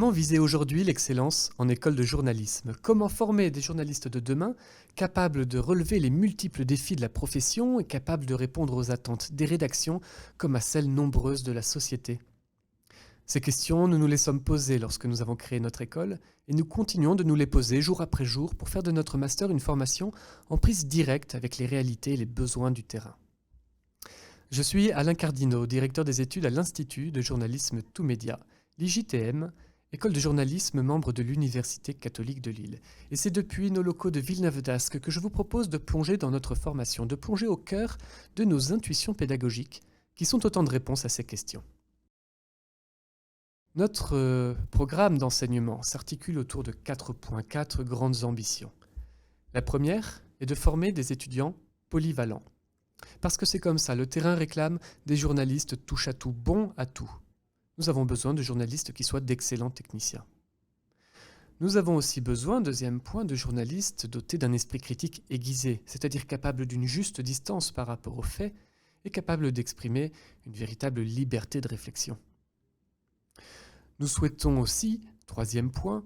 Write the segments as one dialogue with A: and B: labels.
A: Comment viser aujourd'hui l'excellence en école de journalisme? Comment former des journalistes de demain capables de relever les multiples défis de la profession et capables de répondre aux attentes des rédactions comme à celles nombreuses de la société? Ces questions, nous nous les sommes posées lorsque nous avons créé notre école et nous continuons de nous les poser jour après jour pour faire de notre master une formation en prise directe avec les réalités et les besoins du terrain. Je suis Alain Cardinot, directeur des études à l'Institut de journalisme Tout Média, l'IJTM, école de journalisme membre de l'Université catholique de Lille. Et c'est depuis nos locaux de Villeneuve-d'Ascq que je vous propose de plonger dans notre formation, de plonger au cœur de nos intuitions pédagogiques, qui sont autant de réponses à ces questions. Notre programme d'enseignement s'articule autour de 4 grandes ambitions. La première est de former des étudiants polyvalents. Parce que c'est comme ça, le terrain réclame des journalistes touche à tout, bons à tout. Nous avons besoin de journalistes qui soient d'excellents techniciens. Nous avons aussi besoin, deuxième point, de journalistes dotés d'un esprit critique aiguisé, c'est-à-dire capables d'une juste distance par rapport aux faits et capables d'exprimer une véritable liberté de réflexion. Nous souhaitons aussi, troisième point,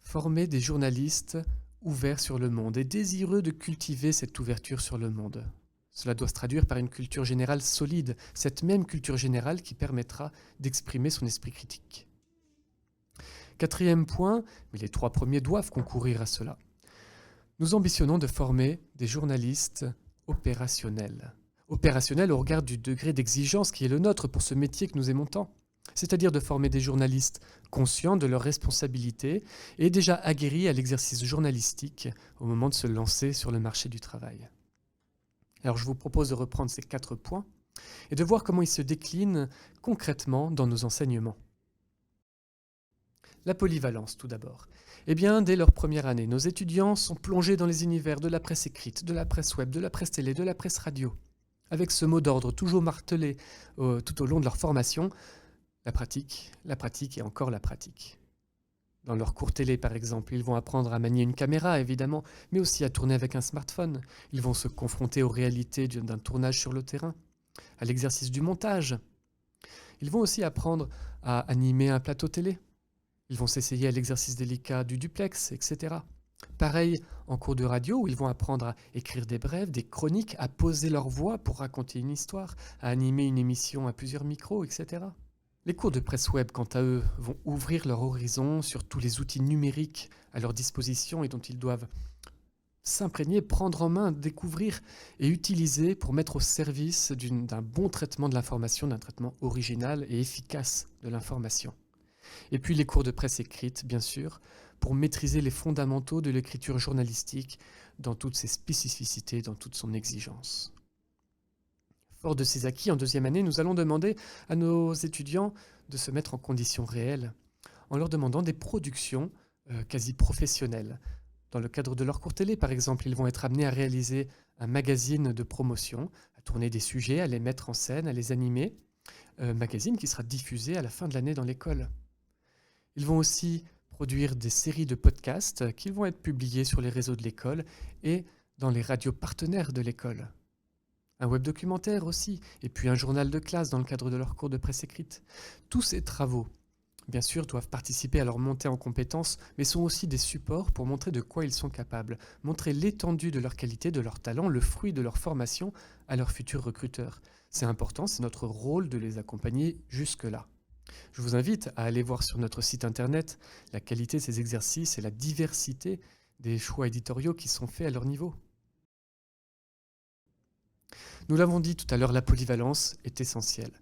A: former des journalistes ouverts sur le monde et désireux de cultiver cette ouverture sur le monde. Cela doit se traduire par une culture générale solide, cette même culture générale qui permettra d'exprimer son esprit critique. Quatrième point, mais les 3 premiers doivent concourir à cela. Nous ambitionnons de former des journalistes opérationnels. Opérationnels au regard du degré d'exigence qui est le nôtre pour ce métier que nous aimons tant. C'est-à-dire de former des journalistes conscients de leurs responsabilités et déjà aguerris à l'exercice journalistique au moment de se lancer sur le marché du travail. Alors je vous propose de reprendre ces 4 points et de voir comment ils se déclinent concrètement dans nos enseignements. La polyvalence tout d'abord. Eh bien, dès leur première année, nos étudiants sont plongés dans les univers de la presse écrite, de la presse web, de la presse télé, de la presse radio. Avec ce mot d'ordre toujours martelé tout au long de leur formation, la pratique et encore la pratique. Dans leur cours télé, par exemple, ils vont apprendre à manier une caméra, évidemment, mais aussi à tourner avec un smartphone. Ils vont se confronter aux réalités d'un tournage sur le terrain, à l'exercice du montage. Ils vont aussi apprendre à animer un plateau télé. Ils vont s'essayer à l'exercice délicat du duplex, etc. Pareil en cours de radio, où ils vont apprendre à écrire des brèves, des chroniques, à poser leur voix pour raconter une histoire, à animer une émission à plusieurs micros, etc. Les cours de presse web, quant à eux, vont ouvrir leur horizon sur tous les outils numériques à leur disposition et dont ils doivent s'imprégner, prendre en main, découvrir et utiliser pour mettre au service d'un bon traitement de l'information, d'un traitement original et efficace de l'information. Et puis les cours de presse écrite, bien sûr, pour maîtriser les fondamentaux de l'écriture journalistique dans toutes ses spécificités, dans toute son exigence. Fort de ces acquis, en deuxième année, nous allons demander à nos étudiants de se mettre en conditions réelles, en leur demandant des productions quasi professionnelles. Dans le cadre de leur cours télé, par exemple, ils vont être amenés à réaliser un magazine de promotion, à tourner des sujets, à les mettre en scène, à les animer. Magazine qui sera diffusé à la fin de l'année dans l'école. Ils vont aussi produire des séries de podcasts qui vont être publiés sur les réseaux de l'école et dans les radios partenaires de l'école. Un web documentaire aussi, et puis un journal de classe dans le cadre de leur cours de presse écrite. Tous ces travaux, bien sûr, doivent participer à leur montée en compétences, mais sont aussi des supports pour montrer de quoi ils sont capables, montrer l'étendue de leur qualité, de leur talent, le fruit de leur formation à leurs futurs recruteurs. C'est important, c'est notre rôle de les accompagner jusque-là. Je vous invite à aller voir sur notre site internet la qualité de ces exercices et la diversité des choix éditoriaux qui sont faits à leur niveau. Nous l'avons dit tout à l'heure, la polyvalence est essentielle,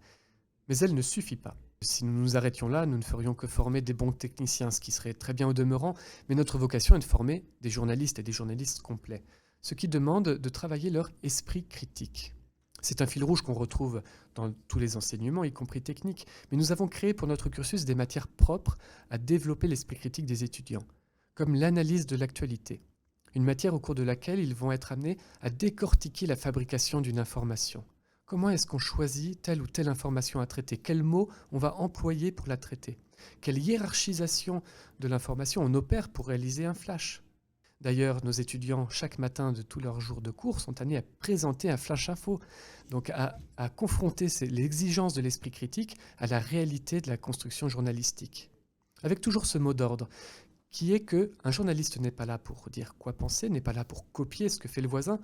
A: mais elle ne suffit pas. Si nous nous arrêtions là, nous ne ferions que former des bons techniciens, ce qui serait très bien au demeurant, mais notre vocation est de former des journalistes et des journalistes complets, ce qui demande de travailler leur esprit critique. C'est un fil rouge qu'on retrouve dans tous les enseignements, y compris techniques, mais nous avons créé pour notre cursus des matières propres à développer l'esprit critique des étudiants, comme l'analyse de l'actualité. Une matière au cours de laquelle ils vont être amenés à décortiquer la fabrication d'une information. Comment est-ce qu'on choisit telle ou telle information à traiter? Quels mots on va employer pour la traiter? Quelle hiérarchisation de l'information on opère pour réaliser un flash? D'ailleurs, nos étudiants, chaque matin de tous leurs jours de cours, sont amenés à présenter un flash info, donc à confronter les exigences de l'esprit critique à la réalité de la construction journalistique. avec toujours ce mot d'ordre, qui est que un journaliste n'est pas là pour dire quoi penser, n'est pas là pour copier ce que fait le voisin,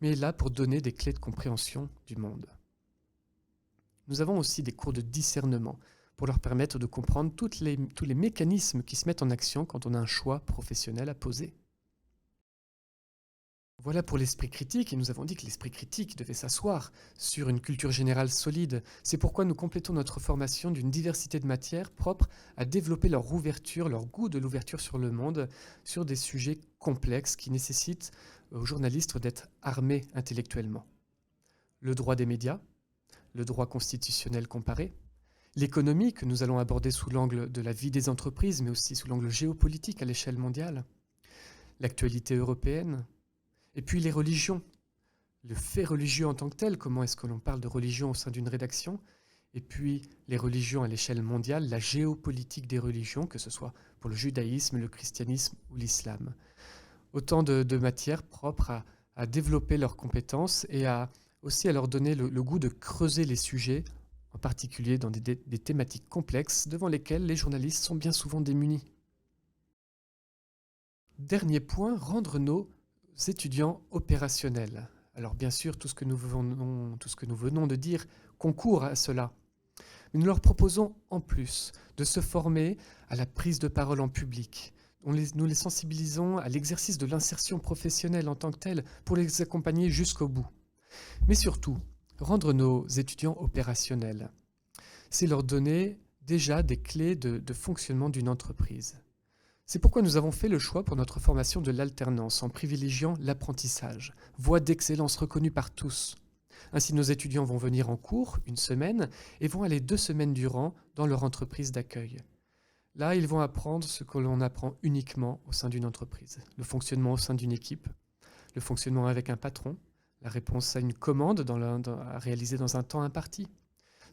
A: mais est là pour donner des clés de compréhension du monde. Nous avons aussi des cours de discernement pour leur permettre de comprendre tous les mécanismes qui se mettent en action quand on a un choix professionnel à poser. Voilà pour l'esprit critique, et nous avons dit que l'esprit critique devait s'asseoir sur une culture générale solide. C'est pourquoi nous complétons notre formation d'une diversité de matières propres à développer leur ouverture, leur goût de l'ouverture sur le monde, sur des sujets complexes qui nécessitent aux journalistes d'être armés intellectuellement. Le droit des médias, le droit constitutionnel comparé, l'économie que nous allons aborder sous l'angle de la vie des entreprises, mais aussi sous l'angle géopolitique à l'échelle mondiale, l'actualité européenne, et puis les religions, le fait religieux en tant que tel, comment est-ce que l'on parle de religion au sein d'une rédaction, et puis les religions à l'échelle mondiale, la géopolitique des religions, que ce soit pour le judaïsme, le christianisme ou l'islam. Autant de matières propres à développer leurs compétences et aussi à leur donner le goût de creuser les sujets, en particulier dans des thématiques complexes devant lesquelles les journalistes sont bien souvent démunis. Dernier point, rendre nos étudiants opérationnels. Alors bien sûr, tout ce que nous venons de dire concourt à cela. Mais nous leur proposons en plus de se former à la prise de parole en public. Nous les sensibilisons à l'exercice de l'insertion professionnelle en tant que telle pour les accompagner jusqu'au bout. Mais surtout, rendre nos étudiants opérationnels, c'est leur donner déjà des clés de fonctionnement d'une entreprise. C'est pourquoi nous avons fait le choix pour notre formation de l'alternance en privilégiant l'apprentissage, voie d'excellence reconnue par tous. Ainsi, nos étudiants vont venir en cours une semaine et vont aller 2 semaines durant dans leur entreprise d'accueil. Là, ils vont apprendre ce que l'on apprend uniquement au sein d'une entreprise. Le fonctionnement au sein d'une équipe, le fonctionnement avec un patron, la réponse à une commande à réaliser dans un temps imparti.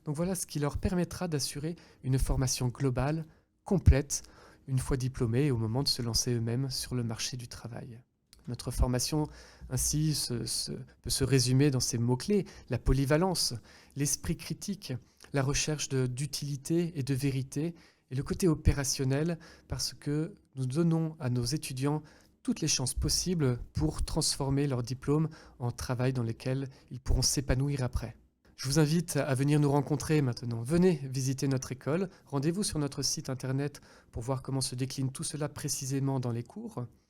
A: Donc voilà ce qui leur permettra d'assurer une formation globale, complète, une fois diplômés au moment de se lancer eux-mêmes sur le marché du travail. Notre formation ainsi peut se résumer dans ces mots-clés: la polyvalence, l'esprit critique, la recherche d'utilité et de vérité, et le côté opérationnel, parce que nous donnons à nos étudiants toutes les chances possibles pour transformer leur diplôme en travail dans lequel ils pourront s'épanouir après. Je vous invite à venir nous rencontrer maintenant. Venez visiter notre école. Rendez-vous sur notre site internet pour voir comment se décline tout cela précisément dans les cours.